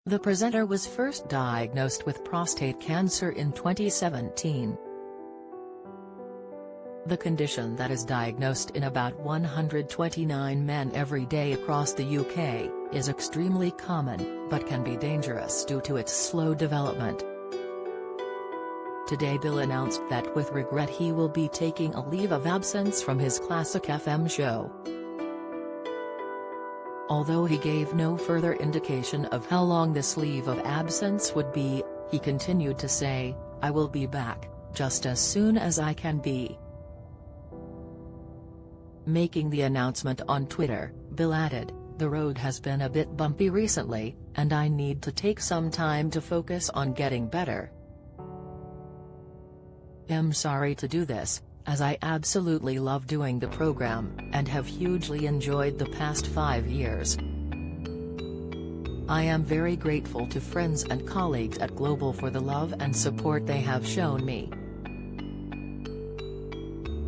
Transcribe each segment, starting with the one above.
The presenter was first diagnosed with prostate cancer in 2017. The condition that is diagnosed in about 129 men every day across the UK, is extremely common, but can be dangerous due to its slow development. Today Bill announced that with regret he will be taking a leave of absence from his Classic FM show. Although he gave no further indication of how long this leave of absence would be, he continued to say, "I will be back, just as soon as I can be." Making the announcement on Twitter, Bill added, "The road has been a bit bumpy recently, and I need to take some time to focus on getting better. I'm sorry to do this, as I absolutely love doing the program, and have hugely enjoyed the past 5 years. I am very grateful to friends and colleagues at Global for the love and support they have shown me."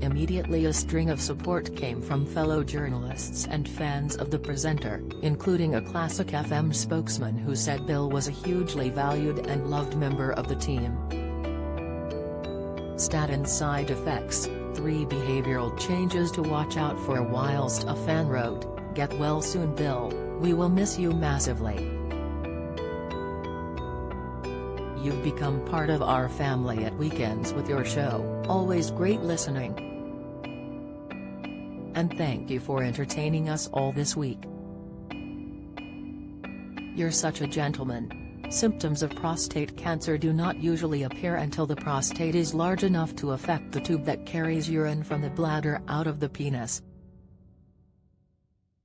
Immediately a string of support came from fellow journalists and fans of the presenter, including a Classic FM spokesman who said Bill was a hugely valued and loved member of the team. Statin side effects: 3 behavioral changes to watch out for. Whilst a fan wrote, "Get well soon Bill, we will miss you massively. You've become part of our family at weekends with your show, always great listening. And thank you for entertaining us all this week. You're such a gentleman." Symptoms of prostate cancer do not usually appear until the prostate is large enough to affect the tube that carries urine from the bladder out of the penis.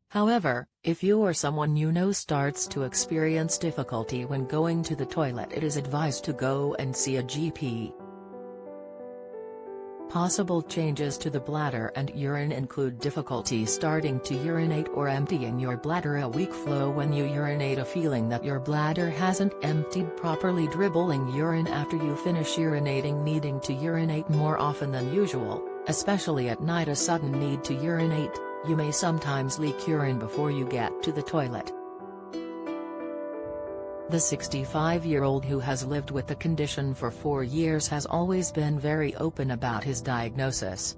However, if you or someone you know starts to experience difficulty when going to the toilet, it is advised to go and see a GP. Possible changes to the bladder and urine include difficulty starting to urinate or emptying your bladder, a weak flow when you urinate, a feeling that your bladder hasn't emptied properly, dribbling urine after you finish urinating, needing to urinate more often than usual, especially at night, a sudden need to urinate. You may sometimes leak urine before you get to the toilet. The 65-year-old, who has lived with the condition for 4 years, has always been very open about his diagnosis.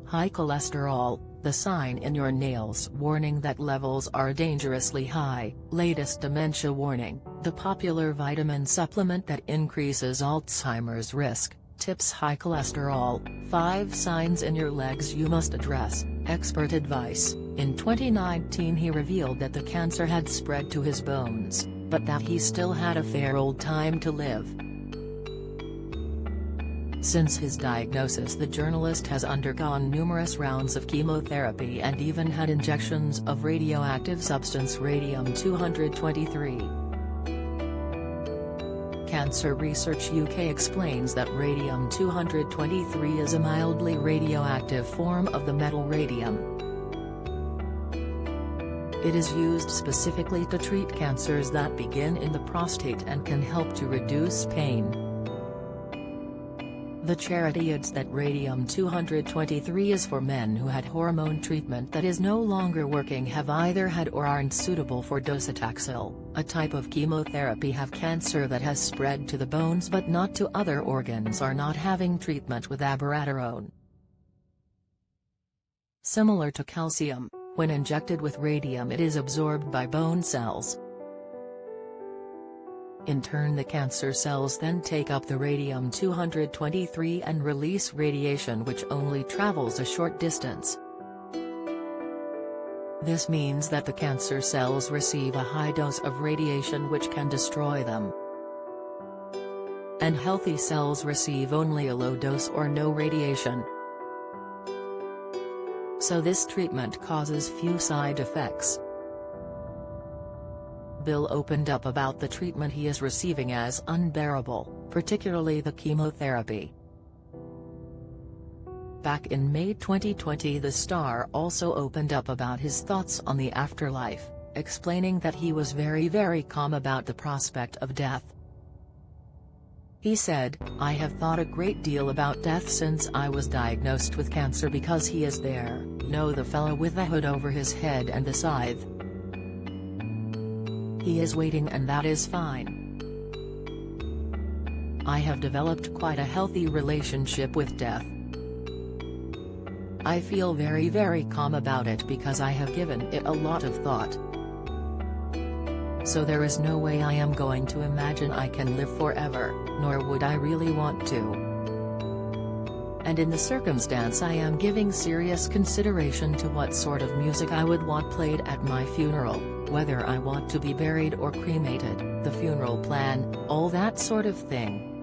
High cholesterol, the sign in your nails warning that levels are dangerously high. Latest dementia warning, the popular vitamin supplement that increases Alzheimer's risk. Tips: high cholesterol, 5 signs in your legs you must address. Expert advice. In 2019 he revealed that the cancer had spread to his bones, but that he still had a fair old time to live. Since his diagnosis, the journalist has undergone numerous rounds of chemotherapy and even had injections of radioactive substance radium-223. Cancer Research UK explains that radium-223 is a mildly radioactive form of the metal radium. It is used specifically to treat cancers that begin in the prostate and can help to reduce pain. The charity adds that radium-223 is for men who had hormone treatment that is no longer working, have either had or aren't suitable for docetaxel, a type of chemotherapy, have cancer that has spread to the bones but not to other organs, are not having treatment with abiraterone. Similar to calcium, when injected with radium it is absorbed by bone cells. In turn, the cancer cells then take up the radium-223 and release radiation which only travels a short distance. This means that the cancer cells receive a high dose of radiation which can destroy them, and healthy cells receive only a low dose or no radiation. So this treatment causes few side effects. Bill opened up about the treatment he is receiving as unbearable, particularly the chemotherapy. Back in May 2020, the star also opened up about his thoughts on the afterlife, explaining that he was very calm about the prospect of death. He said, "I have thought a great deal about death since I was diagnosed with cancer, because he is there, know the fellow with the hood over his head and the scythe. He is waiting, and that is fine. I have developed quite a healthy relationship with death. I feel very calm about it because I have given it a lot of thought. So there is no way I am going to imagine I can live forever, nor would I really want to. And in the circumstance, I am giving serious consideration to what sort of music I would want played at my funeral, whether I want to be buried or cremated, the funeral plan, all that sort of thing.